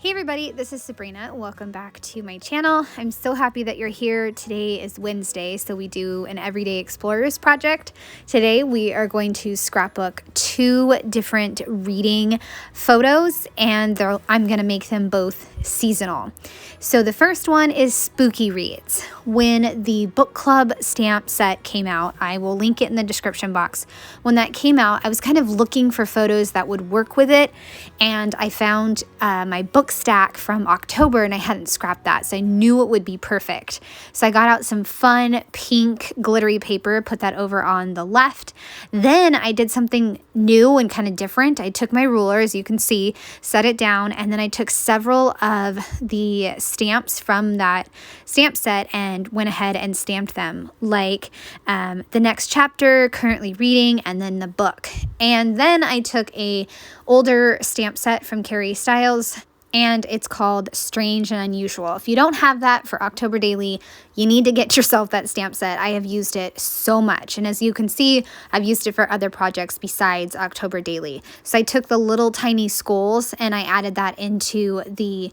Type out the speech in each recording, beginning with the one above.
Hey everybody, this is Sabrina. Welcome back to my channel. I'm so happy that you're here. Today is Wednesday, so we do an Everyday Explorers project. Today we are going to scrapbook 2 different reading photos, and I'm going to make them both seasonal. So the first one is Spooky Reads. When the book club stamp set came out, I will link it in the description box. When that came out, I was kind of looking for photos that would work with it, and I found my book stack from October, and I hadn't scrapped that, so I knew it would be perfect. So I got out some fun pink glittery paper, put that over on the left. Then I did something new and kind of different. I took my ruler, as you can see, set it down, and then I took several of the stamps from that stamp set and went ahead and stamped them, like the next chapter, currently reading, and then the book. And then I took a older stamp set from Kari Stiles, and it's called Strange and Unusual. If you don't have that for October Daily, you need to get yourself that stamp set. I have used it so much, and as you can see, I've used it for other projects besides October Daily. So I took the little tiny skulls and I added that into the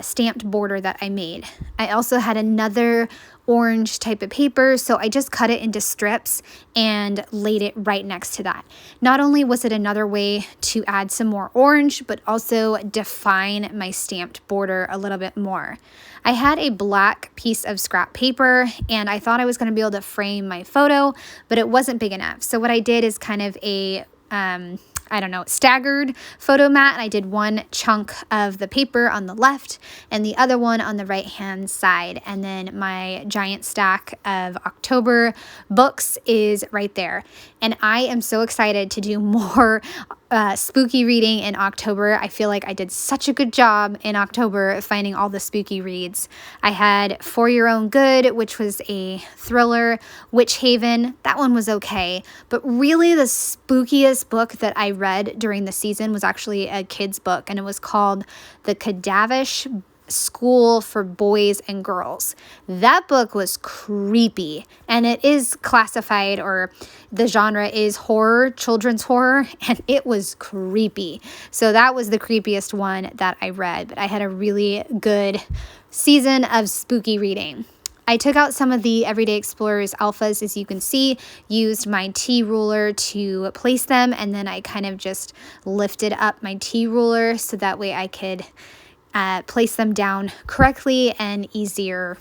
stamped border that I made. I also had another orange type of paper, so I just cut it into strips and laid it right next to that. Not only was it another way to add some more orange, but also define my stamped border a little bit more. I had a black piece of scrap paper, and I thought I was going to be able to frame my photo, but it wasn't big enough. So what I did is kind of a staggered photo mat, and I did one chunk of the paper on the left and the other one on the right hand side, and then my giant stack of October books is right there. And I am so excited to do more spooky reading in October. I feel like I did such a good job in October finding all the spooky reads. I had For Your Own Good, which was a thriller, Witch Haven, that one was okay, but really the spookiest book that I read during the season was actually a kid's book, and it was called The Cadavish School for Boys and Girls. That book was creepy, and it is classified, or the genre is horror, children's horror, and it was creepy. So that was the creepiest one that I read, but I had a really good season of spooky reading. I took out some of the Everyday Explorers alphas, as you can see, used my T ruler to place them, and then I kind of just lifted up my T ruler so that way I could place them down correctly and easier.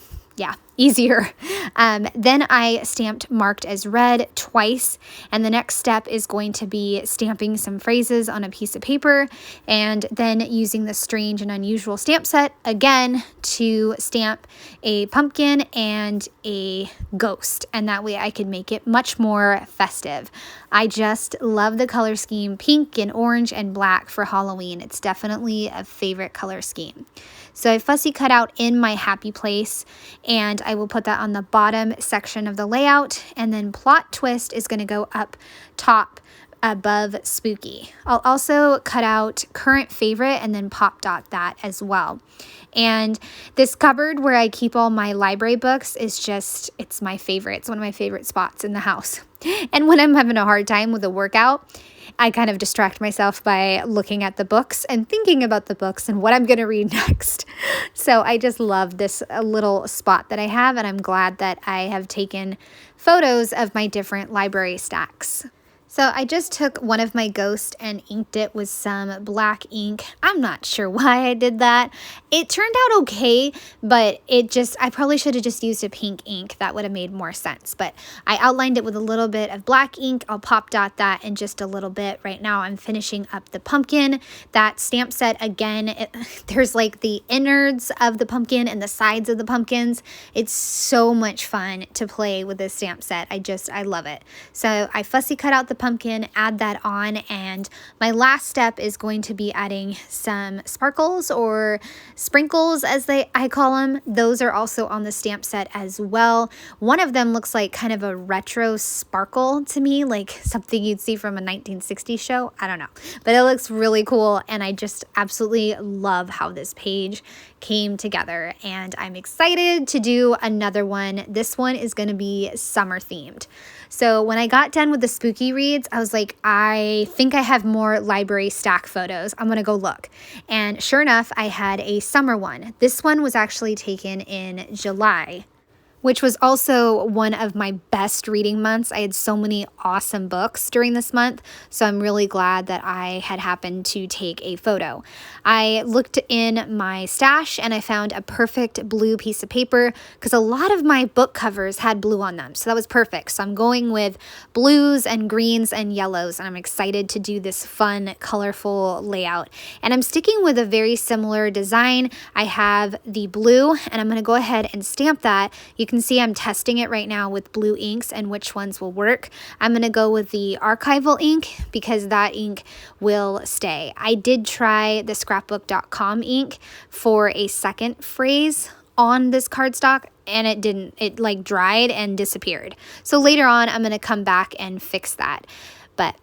Then I stamped marked as read twice, and the next step is going to be stamping some phrases on a piece of paper, and then using the Strange and Unusual stamp set again to stamp a pumpkin and a ghost, and that way I could make it much more festive. I just love the color scheme, pink and orange and black for Halloween. It's definitely a favorite color scheme. So I fussy cut out in my happy place, and I will put that on the bottom section of the layout, and then Plot Twist is going to go up top above Spooky. I'll also cut out Current Favorite and then pop dot that as well. And this cupboard where I keep all my library books is just, it's my favorite. It's one of my favorite spots in the house. And when I'm having a hard time with a workout, I kind of distract myself by looking at the books and thinking about the books and what I'm going to read next. So I just love this little spot that I have, and I'm glad that I have taken photos of my different library stacks. So I just took one of my ghosts and inked it with some black ink. I'm not sure why I did that. It turned out okay, but I probably should have just used a pink ink. That would have made more sense. But I outlined it with a little bit of black ink. I'll pop dot that in just a little bit. Right now I'm finishing up the pumpkin. That stamp set, again, there's like the innards of the pumpkin and the sides of the pumpkins. It's so much fun to play with this stamp set. I love it. So I fussy cut out the pumpkin, add that on, and my last step is going to be adding some sparkles or sprinkles, as I call them. Those are also on the stamp set as well. One of them looks like kind of a retro sparkle to me, like something you'd see from a 1960s show. I don't know, but it looks really cool, and I just absolutely love how this page came together, and I'm excited to do another one. This one is going to be summer themed. So when I got done with the spooky read, Goodreads, I was like, I think I have more library stack photos. I'm gonna go look. And sure enough, I had a summer one. This one was actually taken in July, which was also one of my best reading months. I had so many awesome books during this month, so I'm really glad that I had happened to take a photo. I looked in my stash and I found a perfect blue piece of paper because a lot of my book covers had blue on them, so that was perfect. So I'm going with blues and greens and yellows, and I'm excited to do this fun, colorful layout. And I'm sticking with a very similar design. I have the blue, and I'm going to go ahead and stamp that. You can see I'm testing it right now with blue inks and which ones will work. I'm going to go with the archival ink because that ink will stay. I did try the scrapbook.com ink for a second phrase on this cardstock, and it didn't. It like dried and disappeared. So later on, I'm going to come back and fix that. But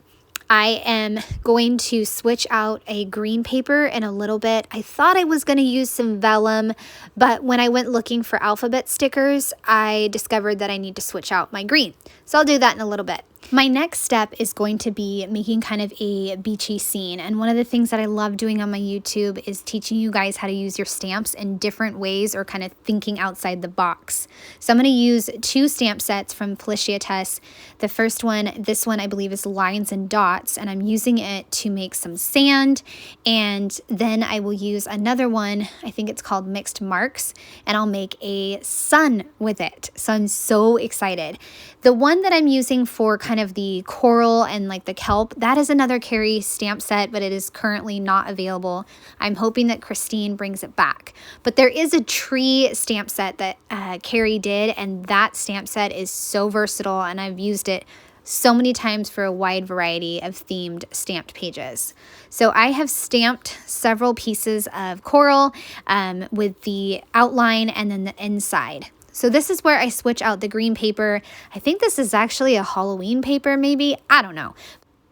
I am going to switch out a green paper in a little bit. I thought I was going to use some vellum, but when I went looking for alphabet stickers, I discovered that I need to switch out my green. So I'll do that in a little bit. My next step is going to be making kind of a beachy scene. And one of the things that I love doing on my YouTube is teaching you guys how to use your stamps in different ways or kind of thinking outside the box. So I'm going to use 2 stamp sets from Felicitas. The first one, this one I believe is lines and dots, and I'm using it to make some sand. And then I will use another one, I think it's called mixed marks, and I'll make a sun with it. So I'm so excited. The one that I'm using for kind of the coral and like the kelp, that is another Kari stamp set, but it is currently not available. I'm hoping that Christine brings it back. But there is a tree stamp set that Kari did, and that stamp set is so versatile, and I've used it so many times for a wide variety of themed stamped pages. So I have stamped several pieces of coral with the outline and then the inside. So this is where I switch out the green paper. I think this is actually a Halloween paper maybe, I don't know.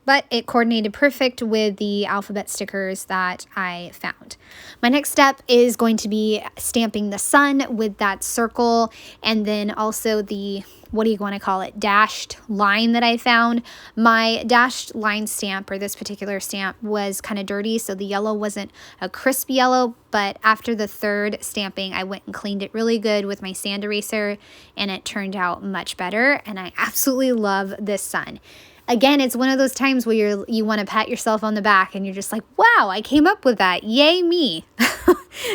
But it coordinated perfect with the alphabet stickers that I found. My next step is going to be stamping the sun with that circle, and then also the, what do you want to call it, dashed line that I found. My dashed line stamp, or this particular stamp, was kind of dirty, so the yellow wasn't a crisp yellow, but after the third stamping, I went and cleaned it really good with my sand eraser, and it turned out much better, and I absolutely love this sun. Again, it's one of those times where you want to pat yourself on the back and you're just like, wow, I came up with that. Yay, me.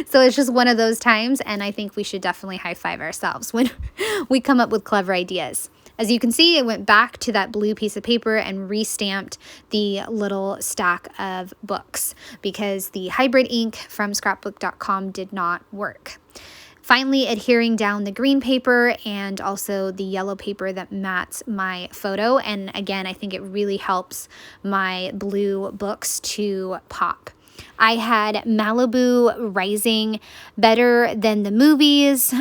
So it's just one of those times, and I think we should definitely high five ourselves when we come up with clever ideas. As you can see, I went back to that blue piece of paper and re-stamped the little stack of books because the hybrid ink from scrapbook.com did not work. Finally, adhering down the green paper and also the yellow paper that mats my photo. And again, I think it really helps my blue books to pop. I had Malibu Rising, Better Than the Movies,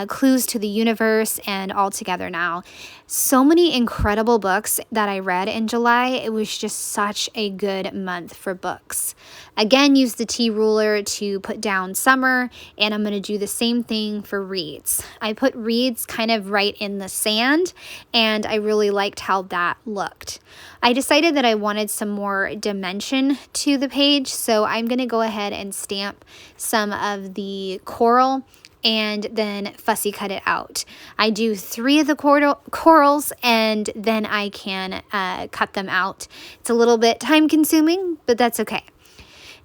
Clues to the Universe, and All Together Now. So many incredible books that I read in July. It was just such a good month for books. Again, use the T ruler to put down summer, and I'm going to do the same thing for reads. I put reads kind of right in the sand, and I really liked how that looked. I decided that I wanted some more dimension to the page, so I'm going to go ahead and stamp some of the coral and then fussy cut it out. I do 3 of the corals, and then I can cut them out. It's a little bit time consuming, but that's okay.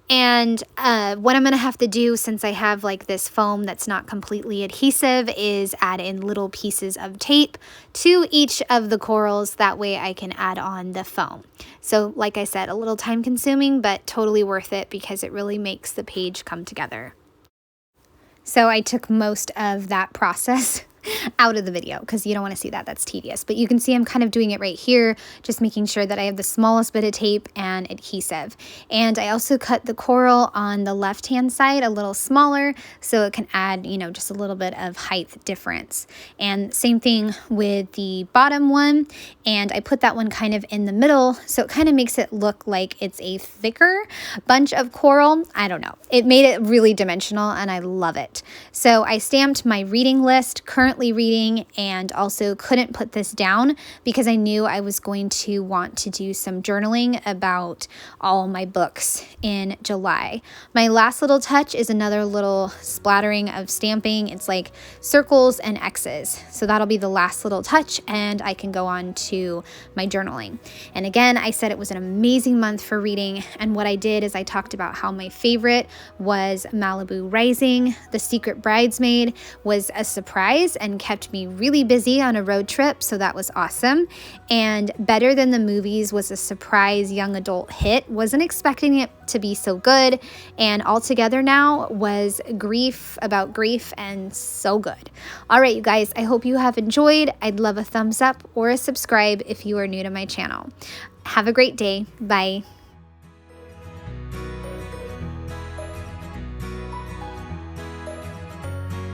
And what I'm going to have to do, since I have like this foam that's not completely adhesive, is add in little pieces of tape to each of the corals. That way I can add on the foam. So like I said, a little time consuming, but totally worth it because it really makes the page come together. So I took most of that process out of the video because you don't want to see that. That's tedious. But you can see I'm kind of doing it right here, just making sure that I have the smallest bit of tape and adhesive. And I also cut the coral on the left-hand side a little smaller so it can add, you know, just a little bit of height difference. And same thing with the bottom one. And I put that one kind of in the middle so it kind of makes it look like it's a thicker bunch of coral. I don't know. It made it really dimensional and I love it. So I stamped my reading list. Currently currently reading, and also couldn't put this down because I knew I was going to want to do some journaling about all my books in July. My last little touch is another little splattering of stamping. It's like circles and X's. So that'll be the last little touch, and I can go on to my journaling. And again, I said it was an amazing month for reading, and what I did is I talked about how my favorite was Malibu Rising. The Secret Bridesmaid was a surprise and kept me really busy on a road trip, so that was awesome. And Better Than the Movies was a surprise young adult hit. Wasn't expecting it to be so good, and Altogether Now was grief about grief and so good. All right, you guys, I hope you have enjoyed. I'd love a thumbs up or a subscribe if you are new to my channel. Have a great day. Bye.